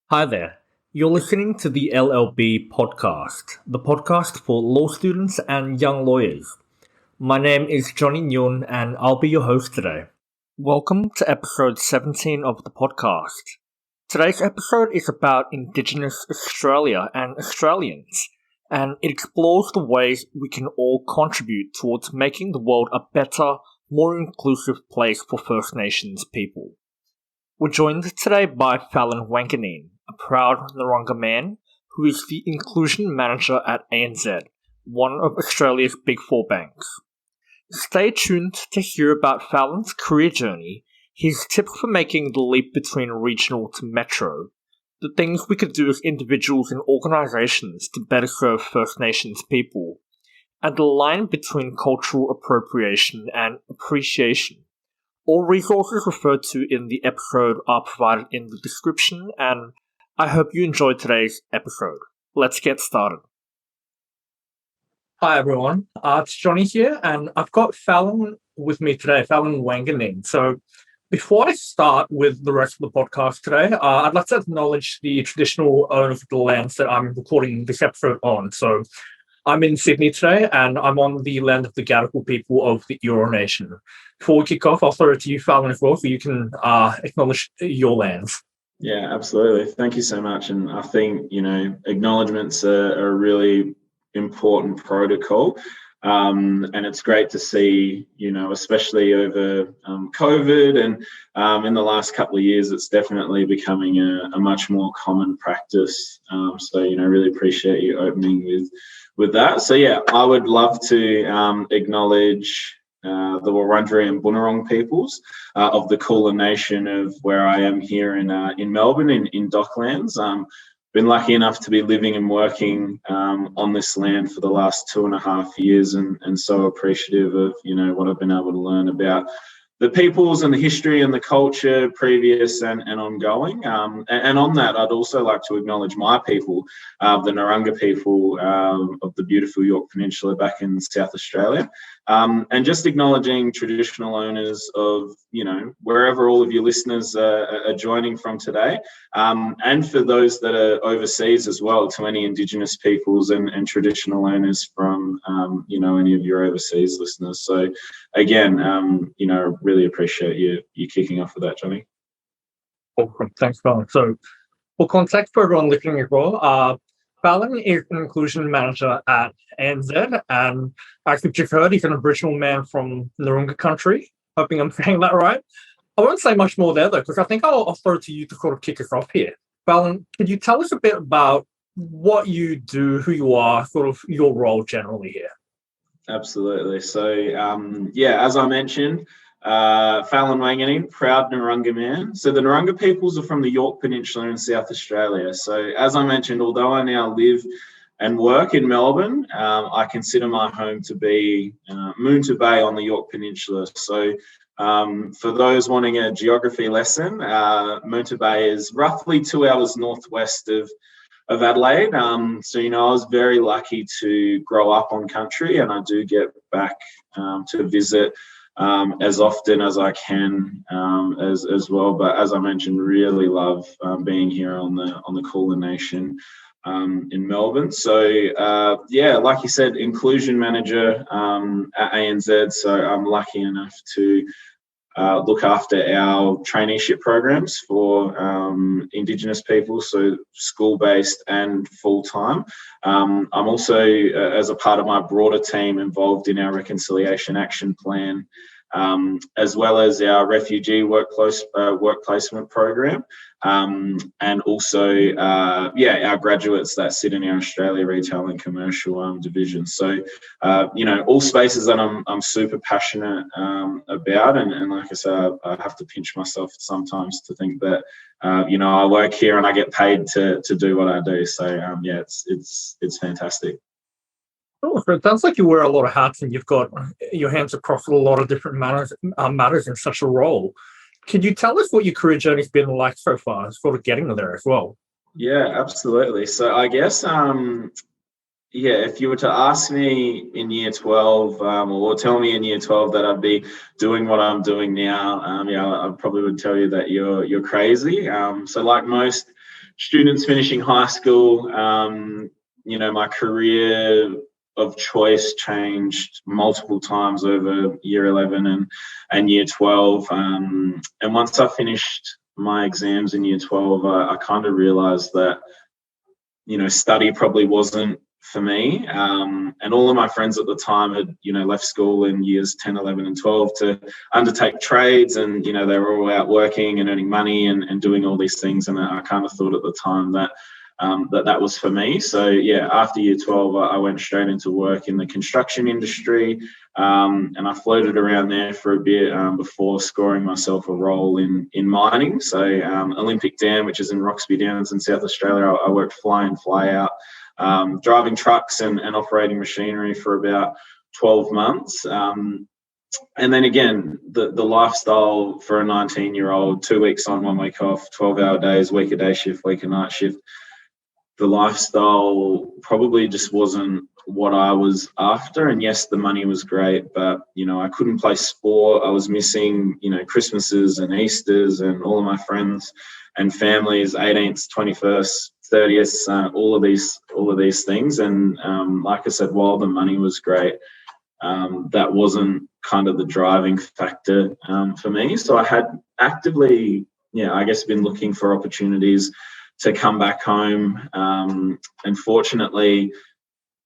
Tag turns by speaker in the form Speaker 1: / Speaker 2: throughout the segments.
Speaker 1: Hi there. You're listening to the LLB podcast, the podcast for law students and young lawyers. My name is Johnny Nguyen and I'll be your host today. Welcome to episode 17 of the podcast. Today's episode is about Indigenous Australia and Australians, and it explores the ways we can all contribute towards making the world a better, more inclusive place for First Nations people. We're joined today by Fallon Wanganeen, a proud Narungga man who is the Inclusion Manager at ANZ, one of Australia's Big Four banks. Stay tuned to hear about Fallon's career journey, his tips for making the leap between regional to metro, the things we could do as individuals and organisations to better serve First Nations people, and the line between cultural appropriation and appreciation. All resources referred to in the episode are provided in the description, and I hope you enjoyed today's episode. Let's get started. Hi everyone, it's Johnny here, and I've got Fallon with me today, Fallon Wanganeen. So before I start with the rest of the podcast today, I'd like to acknowledge the traditional owners of the lands that I'm recording this episode on. So I'm in Sydney today, and I'm on the land of the Gadigal people of the Eora Nation. Before we kick off, I'll throw it to you, Fallon, as well, so you can acknowledge your lands.
Speaker 2: Yeah, absolutely. Thank you so much. And I think, acknowledgements are a really important protocol. And it's great to see, especially over COVID and in the last couple of years, it's definitely becoming a much more common practice. So, really appreciate you opening with that. So, yeah, I would love to acknowledge the Wurundjeri and Bunurong peoples of the Kulin Nation of where I am here in Melbourne, in Docklands. Been lucky enough to be living and working on this land for the last 2.5 years, and so appreciative of what I've been able to learn about the peoples and the history and the culture previous and ongoing. And on that, I'd also like to acknowledge my people, the Narungga people of the beautiful Yorke Peninsula back in South Australia. And just acknowledging traditional owners of, wherever all of your listeners are joining from today. And for those that are overseas as well, to any Indigenous peoples and traditional owners from, any of your overseas listeners. So again, really appreciate you kicking off with that, Johnny.
Speaker 1: Awesome. Thanks, Fallon. So for context for everyone listening as well, Fallon is an inclusion manager at ANZ, and as you've just heard, he's an Aboriginal man from Narungga country. Hoping I'm saying that right. I won't say much more there, though, because I think I'll throw it to you to sort of kick us off here. Fallon, could you tell us a bit about what you do, who you are, sort of your role generally here?
Speaker 2: Absolutely. So, as I mentioned, Fallon Wanganeen, proud Narungga man. So the Narungga peoples are from the Yorke Peninsula in South Australia. So as I mentioned, although I now live and work in Melbourne, I consider my home to be Moonta Bay on the Yorke Peninsula. So for those wanting a geography lesson, Moonta Bay is roughly 2 hours northwest of Adelaide. So, I was very lucky to grow up on country, and I do get back to visit as often as I can as well. But as I mentioned, really love being here on the Kulin Nation in Melbourne. So, like you said, inclusion manager at ANZ. So I'm lucky enough to look after our traineeship programs for Indigenous people, so school-based and full-time. I'm also, as a part of my broader team, involved in our Reconciliation Action Plan, as well as our refugee work placement program, and also, our graduates that sit in our Australia Retail and Commercial division. So, all spaces that I'm super passionate about, and like I said, I have to pinch myself sometimes to think that, I work here and I get paid to do what I do. So, it's fantastic.
Speaker 1: Oh, so it sounds like you wear a lot of hats and you've got your hands across a lot of different matters in such a role. Can you tell us what your career journey's been like so far, sort of getting there as well?
Speaker 2: Yeah, absolutely. So I guess, if you were to ask me in year 12, or tell me in year 12 that I'd be doing what I'm doing now, I probably would tell you that you're crazy. So like most students finishing high school, my career of choice changed multiple times over year 11 and year 12. And once I finished my exams in year 12, I kind of realized that, study probably wasn't for me. And all of my friends at the time had, left school in years 10, 11 and 12 to undertake trades, and, they were all out working and earning money and doing all these things. And I kind of thought at the time that that was for me. So yeah, after year 12, I went straight into work in the construction industry, and I floated around there for a bit before scoring myself a role in mining. So Olympic Dam, which is in Roxby Downs in South Australia, I worked fly in, fly out, driving trucks and operating machinery for about 12 months. And then again, the lifestyle for a 19-year-old, 2 weeks on, 1 week off, 12-hour days, week a day shift, week a night shift, the lifestyle probably just wasn't what I was after. And yes, the money was great, but, I couldn't play sport. I was missing, Christmases and Easters and all of my friends and families, 18th, 21st, 30th, all of these things. And like I said, while the money was great, that wasn't kind of the driving factor for me. So I had actively, been looking for opportunities to come back home. And fortunately,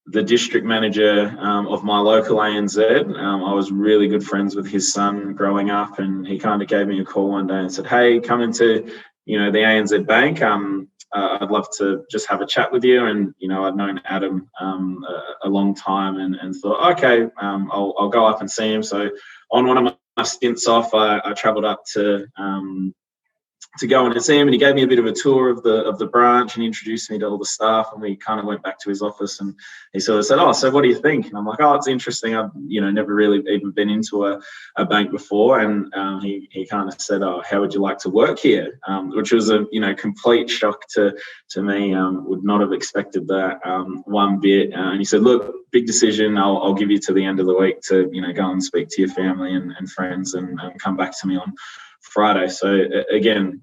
Speaker 2: the district manager of my local ANZ, I was really good friends with his son growing up, and he kind of gave me a call one day and said, "Hey, come into, the ANZ Bank. I'd love to just have a chat with you." And, I'd known Adam a long time and thought, okay, I'll go up and see him. So on one of my stints off, I travelled up to go in and see him, and he gave me a bit of a tour of the branch and introduced me to all the staff, and we kind of went back to his office, and he sort of said, "Oh, so what do you think?" And I'm like, "Oh, it's interesting. I've never really even been into a bank before." And he kind of said, "Oh, how would you like to work here?" Which was a complete shock to me. Would not have expected that one bit. And he said, "Look, big decision. I'll give you to the end of the week to go and speak to your family and friends and come back to me on Friday." So again,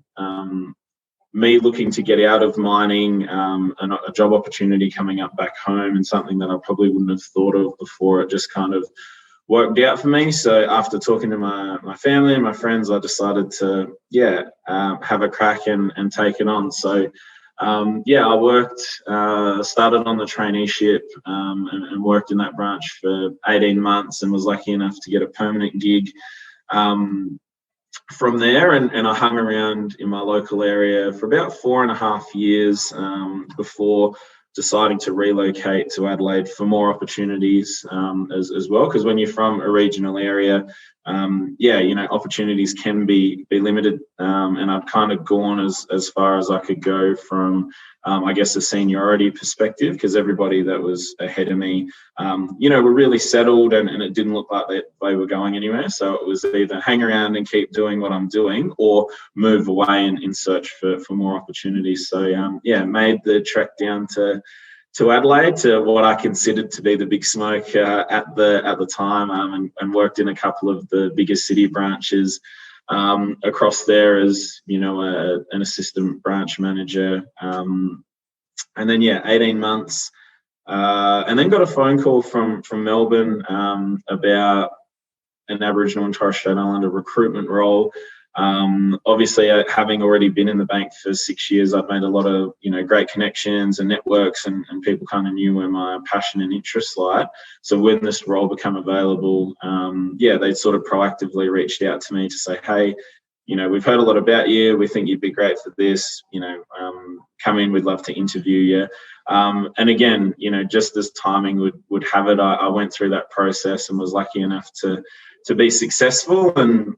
Speaker 2: me looking to get out of mining, a job opportunity coming up back home, and something that I probably wouldn't have thought of before, it just kind of worked out for me. So after talking to my family and my friends, I decided to have a crack and take it on. So I worked, started on the traineeship and worked in that branch for 18 months and was lucky enough to get a permanent gig from there, and I hung around in my local area for about 4.5 years before deciding to relocate to Adelaide for more opportunities as well. Because when you're from a regional area, opportunities can be limited, and I'd kind of gone as far as I could go from a seniority perspective, because everybody that was ahead of me were really settled, and it didn't look like they were going anywhere. So it was either hang around and keep doing what I'm doing, or move away and in search for more opportunities. So made the trek down to Adelaide, to what I considered to be the big smoke at the time, and worked in a couple of the biggest city branches across there as an assistant branch manager, and then 18 months, and then got a phone call from Melbourne about an Aboriginal and Torres Strait Islander recruitment role. Obviously, having already been in the bank for 6 years, I've made a lot of great connections and networks, and people kind of knew where my passion and interests lie. So when this role became available, they sort of proactively reached out to me to say, "Hey, we've heard a lot about you. We think you'd be great for this. Come in. We'd love to interview you." And again, just as timing would have it, I went through that process and was lucky enough to be successful, and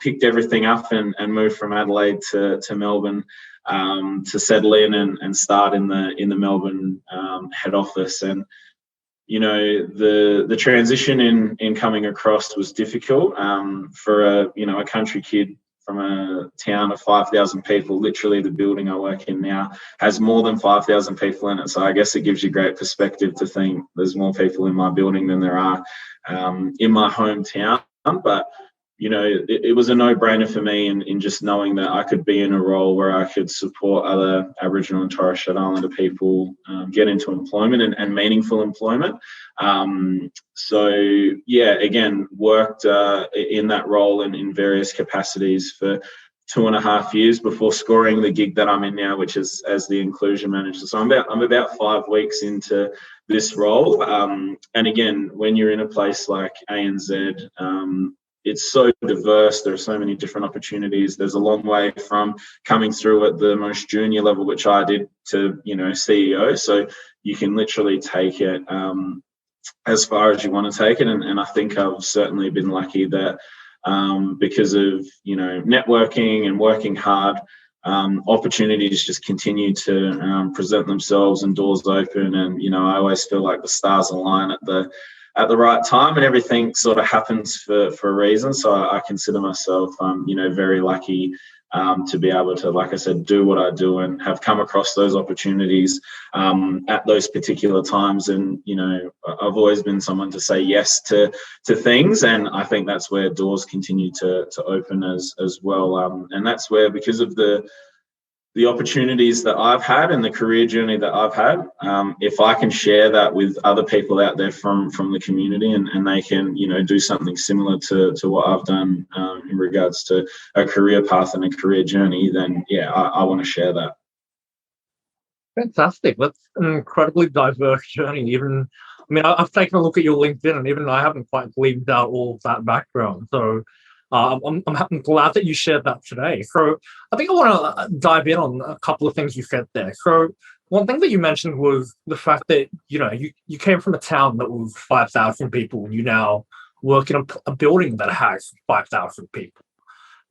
Speaker 2: picked everything up and moved from Adelaide to Melbourne to settle in and start in the Melbourne head office. And the transition in coming across was difficult for a country kid from a town of 5,000 people. Literally, the building I work in now has more than 5,000 people in it. So I guess it gives you great perspective to think there's more people in my building than there are in my hometown. But it was a no-brainer for me in just knowing that I could be in a role where I could support other Aboriginal and Torres Strait Islander people get into employment and meaningful employment. Again, worked in that role and in various capacities for 2.5 years before scoring the gig that I'm in now, which is as the inclusion manager. So I'm about 5 weeks into this role. And again, when you're in a place like ANZ, it's so diverse. There are so many different opportunities. There's a long way from coming through at the most junior level, which I did, to CEO. So you can literally take it as far as you want to take it. And I think I've certainly been lucky that because of networking and working hard, opportunities just continue to present themselves and doors open. And I always feel like the stars align at the right time, and everything sort of happens for a reason. So I consider myself very lucky to be able to, like I said, do what I do and have come across those opportunities at those particular times. And I've always been someone to say yes to things, and I think that's where doors continue to open as well. And that's where, because of the opportunities that I've had and the career journey that I've had, if I can share that with other people out there from the community, and they can, do something similar to what I've done in regards to a career path and a career journey, then I want to share that.
Speaker 1: Fantastic. That's an incredibly diverse journey. I've taken a look at your LinkedIn, and even I haven't quite gleaned out all of that background. So I'm glad that you shared that today. So I think I want to dive in on a couple of things you said there. So one thing that you mentioned was the fact that, you came from a town that was 5,000 people, and you now work in a building that has 5,000 people.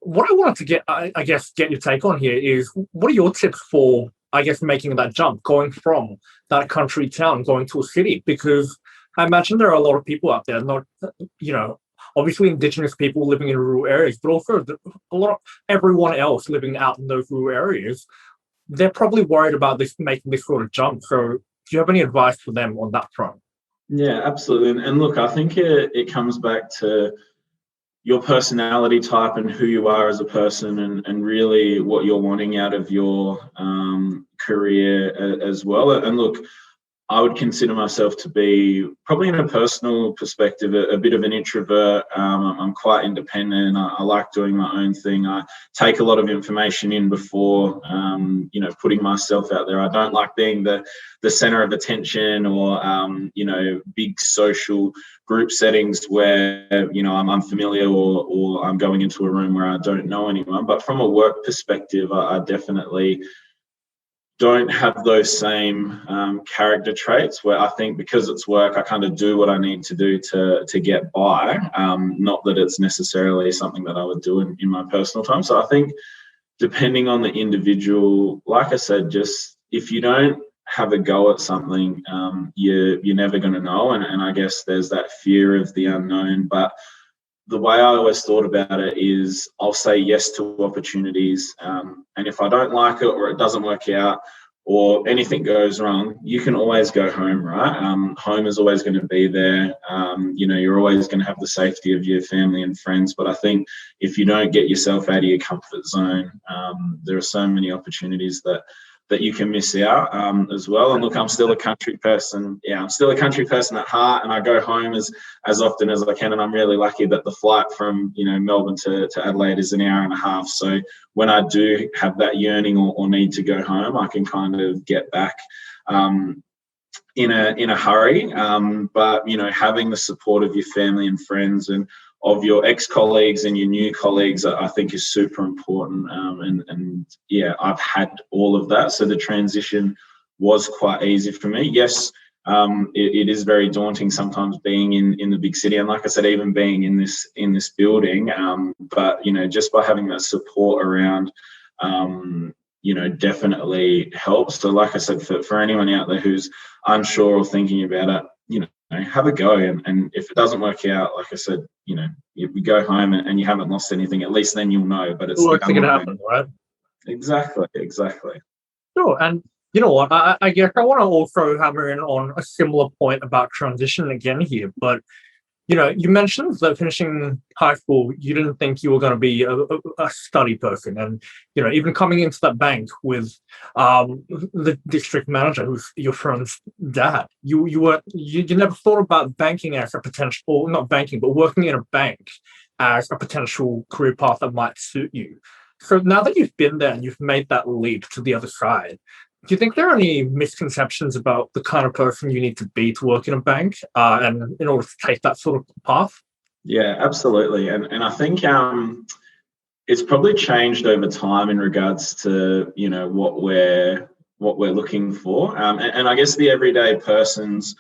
Speaker 1: What I wanted to get your take on here is, what are your tips for, making that jump, going from that country town, going to a city? Because I imagine there are a lot of people out there, not, obviously Indigenous people living in rural areas, but also a lot of everyone else living out in those rural areas. They're probably worried about making this sort of jump. So do you have any advice for them on that front?
Speaker 2: Yeah, absolutely. And look, I think it comes back to your personality type and who you are as a person, and really what you're wanting out of your career as well. And look, I would consider myself to be, probably in a personal perspective, a bit of an introvert. I'm quite independent. I like doing my own thing. I take a lot of information in before, putting myself out there. I don't like being the center of attention, or, big social group settings where, I'm unfamiliar, or I'm going into a room where I don't know anyone. But from a work perspective, I definitely don't have those same character traits, where I think because it's work, I kind of do what I need to do to get by. Not that it's necessarily something that I would do in my personal time. So I think, depending on the individual, like I said, just if you don't have a go at something, you're never going to know. And I guess there's that fear of the unknown. But the way I always thought about it is, I'll say yes to opportunities. And if I don't like it, or it doesn't work out, or anything goes wrong, you can always go home, right? Home is always going to be there. You're always going to have the safety of your family and friends. But I think if you don't get yourself out of your comfort zone, there are so many opportunities that you can miss out as well. And look, I'm still a country person. Yeah, I'm still a country person at heart, and I go home as often as I can. And I'm really lucky that the flight from Melbourne to Adelaide is an hour and a half. So when I do have that yearning or need to go home, I can kind of get back in a hurry. But having the support of your family and friends, and of your ex-colleagues and your new colleagues, I think is super important. And I've had all of that. So the transition was quite easy for me. Yes, it is very daunting sometimes being in the big city. And like I said, even being in this building, but just by having that support around, definitely helps. So like I said, for anyone out there who's unsure or thinking about it, have a go. And if it doesn't work out, like I said, if you go home and you haven't lost anything, at least then you'll know. But it's
Speaker 1: going to happen, right?
Speaker 2: Exactly.
Speaker 1: Sure. And you know what? I guess I want to also hammer in on a similar point about transition again here. But You mentioned that finishing high school, you didn't think you were going to be a study person. And, even coming into that bank with the district manager, who's your friend's dad, you never thought about banking as a potential, or not banking, but working in a bank as a potential career path that might suit you. So now that you've been there and you've made that leap to the other side, do you think there are any misconceptions about the kind of person you need to be to work in a bank, and in order to take that sort of path?
Speaker 2: Yeah, absolutely. And I think it's probably changed over time in regards to what we're looking for. And I guess the everyday person's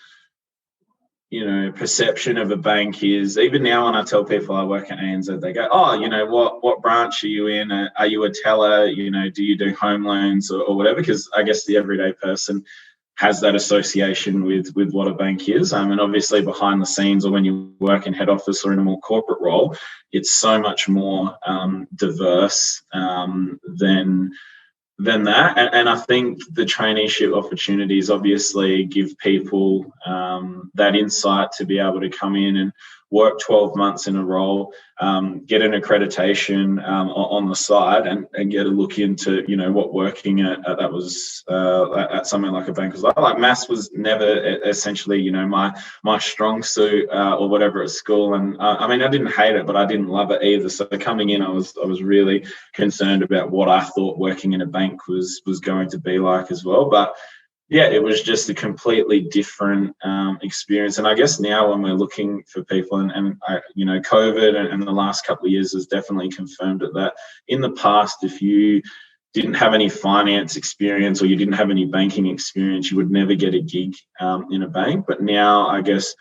Speaker 2: perception of a bank is, even now when I tell people I work at ANZ, they go, oh, what branch are you in? Are you a teller? Do you do home loans or whatever? Because I guess the everyday person has that association with what a bank is. And obviously behind the scenes, or when you work in head office or in a more corporate role, it's so much more diverse than that. And I think the traineeship opportunities obviously give people that insight to be able to come in and work 12 months in a role, get an accreditation on the side, and get a look into what working at something like a bank was like. Like maths was never essentially my strong suit or whatever at school, and I mean I didn't hate it, but I didn't love it either. So coming in, I was really concerned about what I thought working in a bank was going to be like as well. But yeah, it was just a completely different experience. And I guess now when we're looking for people, and COVID and the last couple of years has definitely confirmed it, that in the past, if you didn't have any finance experience or you didn't have any banking experience, you would never get a gig in a bank. But now, I guess,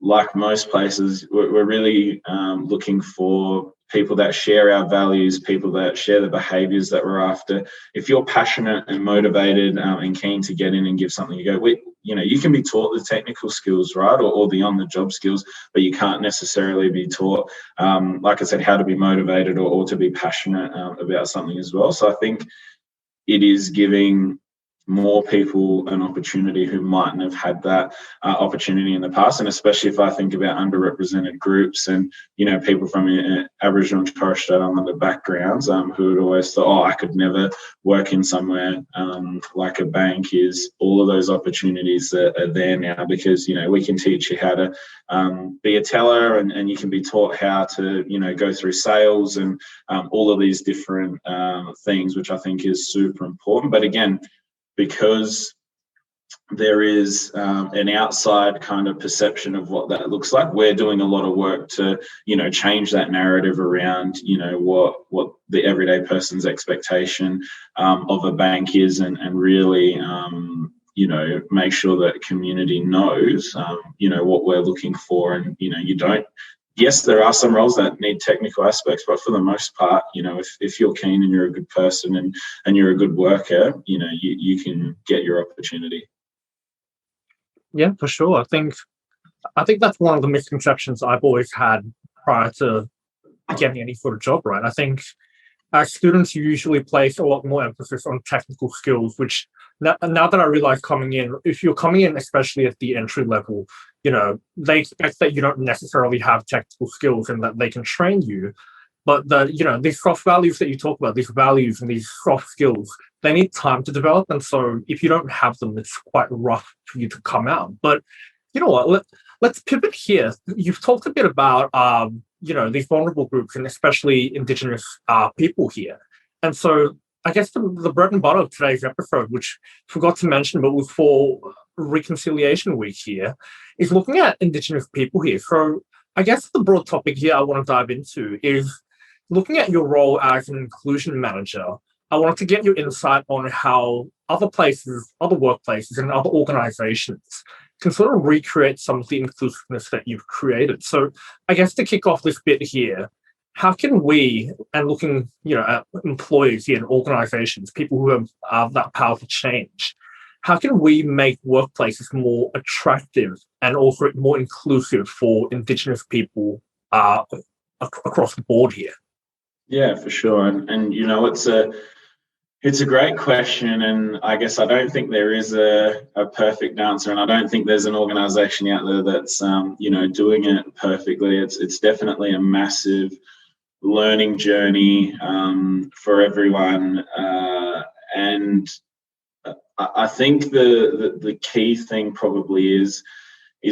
Speaker 2: like most places, we're really looking for people that share our values, people that share the behaviours that we're after. If you're passionate and motivated and keen to get in and give something, you can be taught the technical skills, right, or the on-the-job skills, but you can't necessarily be taught, like I said, how to be motivated or to be passionate about something as well. So I think it is giving more people an opportunity who mightn't have had that opportunity in the past. And especially if I think about underrepresented groups and people from Aboriginal and Torres Strait Islander backgrounds who had always thought, oh, I could never work in somewhere like a bank, is all of those opportunities that are there now, because we can teach you how to be a teller, and you can be taught how to go through sales and all of these different things, which I think is super important. But again, because there is an outside kind of perception of what that looks like, we're doing a lot of work to change that narrative around what the everyday person's expectation of a bank is, and really make sure that community knows what we're looking for. And yes, there are some roles that need technical aspects, but for the most part, if you're keen and you're a good person and you're a good worker, you can get your opportunity.
Speaker 1: Yeah, for sure. I think that's one of the misconceptions I've always had prior to getting any sort of job, right? I think as students, you usually place a lot more emphasis on technical skills, which now that I realize coming in, if you're coming in, especially at the entry level, they expect that you don't necessarily have technical skills and that they can train you. But these soft values that you talk about, these values and these soft skills, they need time to develop. And so if you don't have them, it's quite rough for you to come out. But you know what? Let's pivot here. You've talked a bit about these vulnerable groups, and especially Indigenous people here. And so I guess the bread and butter of today's episode, which I forgot to mention, but was for Reconciliation Week here, is looking at Indigenous people here. So I guess the broad topic here I want to dive into is looking at your role as an inclusion manager. I wanted to get your insight on how other places, other workplaces, and other organizations can sort of recreate some of the inclusiveness that you've created. So I guess to kick off this bit here, how can we, and looking at employees here and organizations, people who have that power to change, how can we make workplaces more attractive and also more inclusive for Indigenous people across the board here?
Speaker 2: Yeah, for sure. And It's a great question, and I guess I don't think there is a perfect answer, and I don't think there's an organisation out there that's doing it perfectly. It's definitely a massive learning journey for everyone, and I think the key thing probably is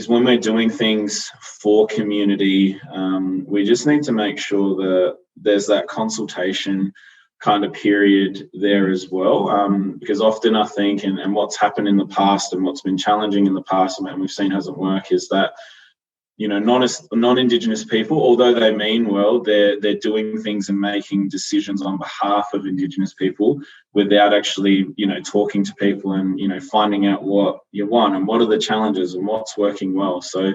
Speaker 2: when we're doing things for community, we just need to make sure that there's that consultation kind of period there as well, because often I think, and what's happened in the past and what's been challenging in the past and we've seen hasn't worked, is that non-Indigenous people, although they mean well, they're doing things and making decisions on behalf of Indigenous people without actually, talking to people and, finding out what you want and what are the challenges and what's working well. So,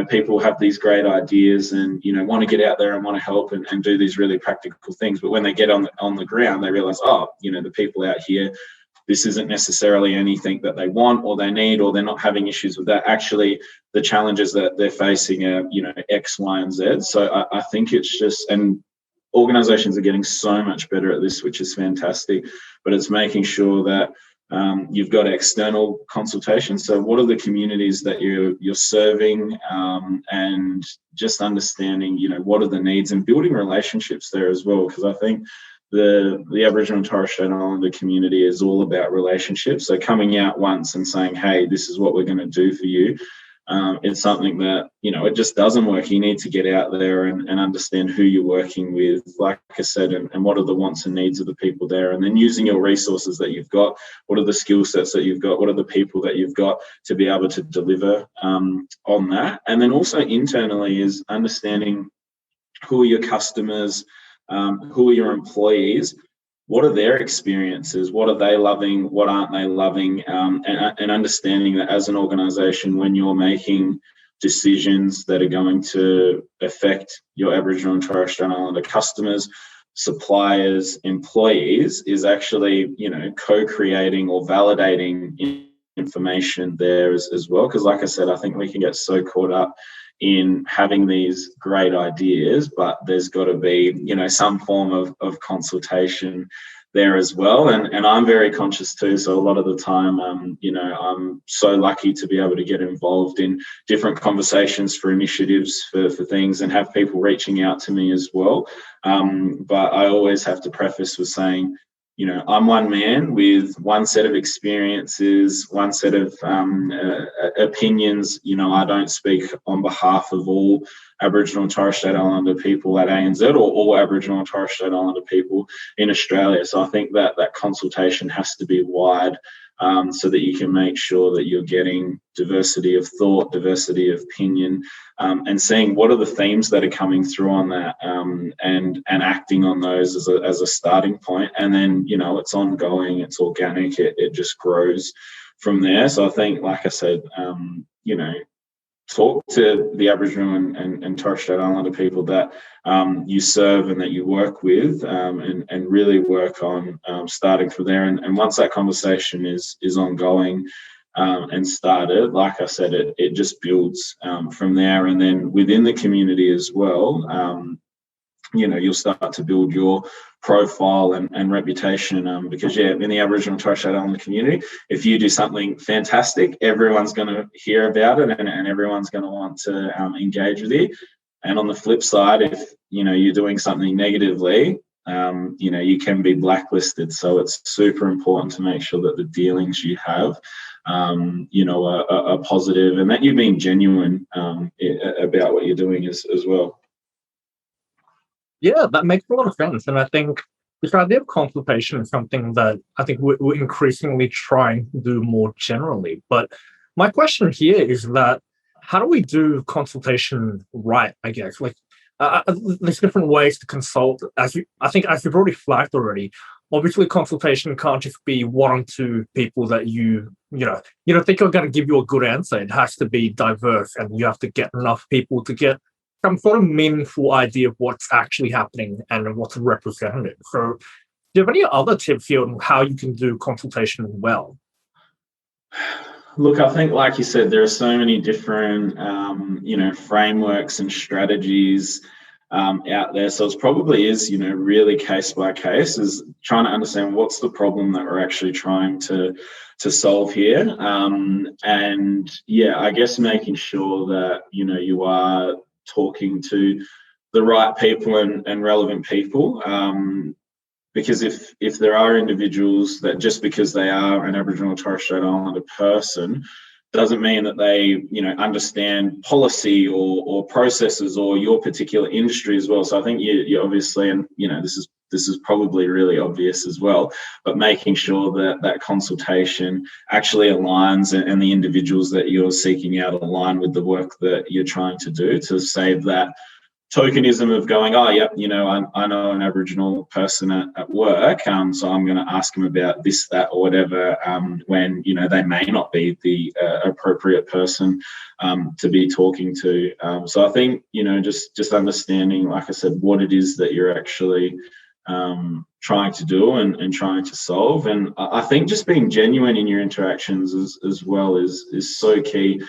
Speaker 2: people have these great ideas and, want to get out there and want to help and do these really practical things. But when they get on the ground, they realize, the people out here, this isn't necessarily anything that they want or they need, or they're not having issues with that. Actually, the challenges that they're facing are, X, Y, and Z. So I think it's just, and organisations are getting so much better at this, which is fantastic, but it's making sure that you've got external consultation. So what are the communities that you're serving, and just understanding, what are the needs and building relationships there as well. Because I think the Aboriginal and Torres Strait Islander community is all about relationships. So coming out once and saying, hey, this is what we're going to do for you, it's something that, it just doesn't work. You need to get out there and understand who you're working with, like I said, and what are the wants and needs of the people there. And then using your resources that you've got, what are the skill sets that you've got, what are the people that you've got to be able to deliver on that. And then also internally is understanding who are your customers, who are your employees, what are their experiences, what are they loving, what aren't they loving, and understanding that as an organisation, when you're making decisions that are going to affect your Aboriginal and Torres Strait Islander customers, suppliers, employees, is actually, co-creating or validating information there as well. Because like I said, I think we can get so caught up in having these great ideas, but there's got to be, some form of consultation there as well. And I'm very conscious too. So a lot of the time, I'm so lucky to be able to get involved in different conversations for initiatives for things and have people reaching out to me as well. But I always have to preface with saying, I'm one man with one set of experiences, one set of opinions. I don't speak on behalf of all Aboriginal and Torres Strait Islander people at ANZ or all Aboriginal and Torres Strait Islander people in Australia. So I think that consultation has to be wide, so that you can make sure that you're getting diversity of thought, diversity of opinion, and seeing what are the themes that are coming through on that, and acting on those as a starting point. And then, it's ongoing, it's organic, it just grows from there. So I think, like I said, talk to the Aboriginal and Torres Strait Islander people that you serve and that you work with, and really work on starting from there. And once that conversation is ongoing and started, like I said, it just builds from there. And then within the community as well, you'll start to build your profile and reputation, because in the Aboriginal and Torres Strait Islander community, if you do something fantastic, everyone's going to hear about it and everyone's going to want to engage with you. And on the flip side, if you're doing something negatively, you can be blacklisted. So it's super important to make sure that the dealings you have are positive, and that you're being genuine about what you're doing as well.
Speaker 1: Yeah, that makes a lot of sense. And I think this idea of consultation is something that I think we're increasingly trying to do more generally. But my question here is that how do we do consultation right, I guess? There's different ways to consult. As you've already flagged already, obviously consultation can't just be one or two people that you don't think are going to give you a good answer. It has to be diverse, and you have to get enough people to get some sort of meaningful idea of what's actually happening and what's represented. So do you have any other tips here on how you can do consultation well?
Speaker 2: Look, I think, like you said, there are so many different, frameworks and strategies out there. So it probably is, really case by case, is trying to understand what's the problem that we're actually trying to solve here. And yeah, I guess making sure that, you are talking to the right people and relevant people. Because if there are individuals that just because they are an Aboriginal or Torres Strait Islander person doesn't mean that they, understand policy or processes or your particular industry as well. So I think you obviously, and this is probably really obvious as well, but making sure that that consultation actually aligns and the individuals that you're seeking out align with the work that you're trying to do, to save that tokenism of going, oh, yep, I know an Aboriginal person at work, so I'm going to ask them about this, that, or whatever, when, they may not be the appropriate person to be talking to. So I think, just understanding, like I said, what it is that you're actually trying to do and trying to solve. And I think just being genuine in your interactions as well is so key.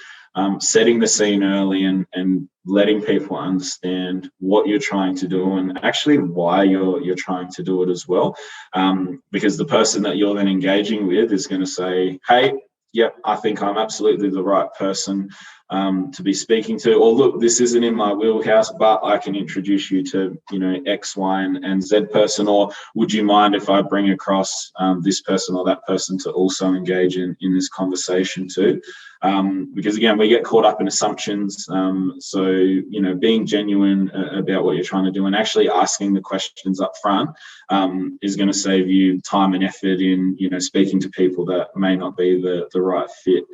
Speaker 2: Setting the scene early and letting people understand what you're trying to do and actually why you're trying to do it as well. Because the person that you're then engaging with is going to say, hey, yep, I think I'm absolutely the right person to be speaking to, or look, this isn't in my wheelhouse, but I can introduce you to, X, Y, and Z person, or would you mind if I bring across this person or that person to also engage in this conversation too? Because again, we get caught up in assumptions. So, being genuine about what you're trying to do and actually asking the questions up front is going to save you time and effort in, speaking to people that may not be the right fit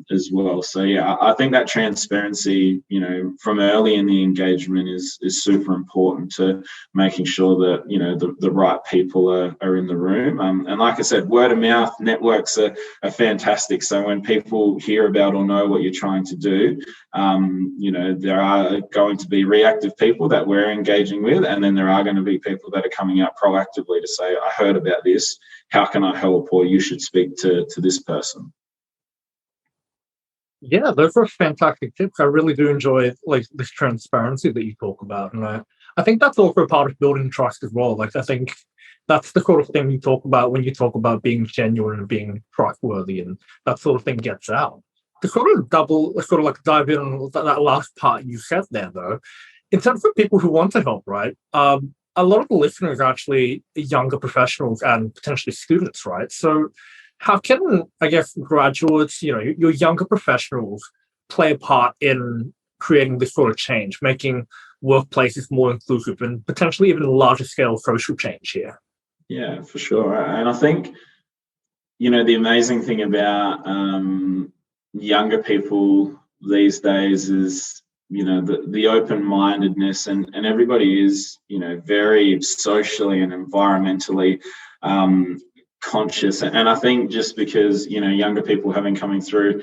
Speaker 2: as well. So yeah, I think that transparency, from early in the engagement is super important to making sure that, the right people are in the room. And like I said, word of mouth networks are fantastic. So when people hear about or know what you're trying to do, there are going to be reactive people that we're engaging with, and then there are going to be people that are coming out proactively to say, I heard about this, how can I help, or you should speak to this person.
Speaker 1: Yeah, those are fantastic tips. I really do enjoy this transparency that you talk about, and I think that's also part of building trust as well. I think that's the sort of thing you talk about when you talk about being genuine and being trustworthy, and that sort of thing gets out. To dive in on that last part you said there, though, in terms of people who want to help, right? A lot of the listeners are actually younger professionals and potentially students, right? So how can, I guess, graduates, your younger professionals, play a part in creating this sort of change, making workplaces more inclusive and potentially even larger scale social change here?
Speaker 2: Yeah, for sure. And I think, the amazing thing about younger people these days is, the open-mindedness and everybody is, very socially and environmentally conscious. And I think just because, younger people having coming through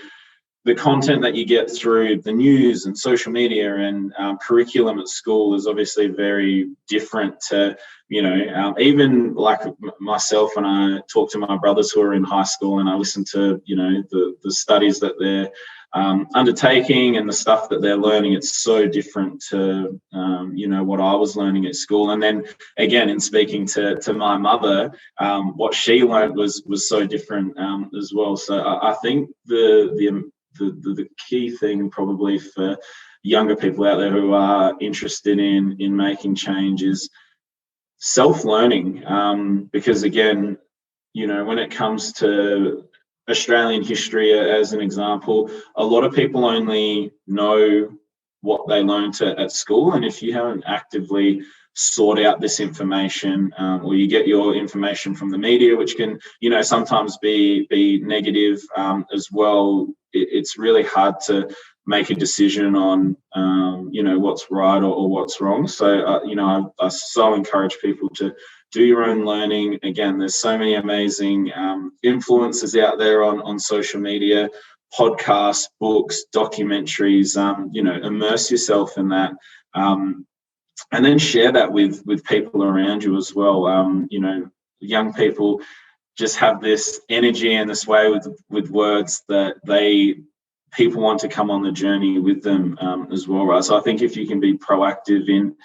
Speaker 2: the content that you get through the news and social media and curriculum at school is obviously very different to, even like myself, when I talk to my brothers who are in high school and I listen to, the studies that they're undertaking and the stuff that they're learning, it's so different to, what I was learning at school. And then again, in speaking to my mother, what she learned was so different as well. So I think the key thing probably for younger people out there who are interested in making change is self-learning, because again, when it comes to Australian history as an example, a lot of people only know what they learned at school, and if you haven't actively sought out this information, or you get your information from the media, which can sometimes be negative as well, it's really hard to make a decision on what's right or what's wrong. So I so encourage people to do your own learning. Again, there's so many amazing influencers out there on social media, podcasts, books, documentaries. Immerse yourself in that, and then share that with people around you as well. Young people just have this energy and this way with words that they people want to come on the journey with them as well, right? So I think if you can be proactive in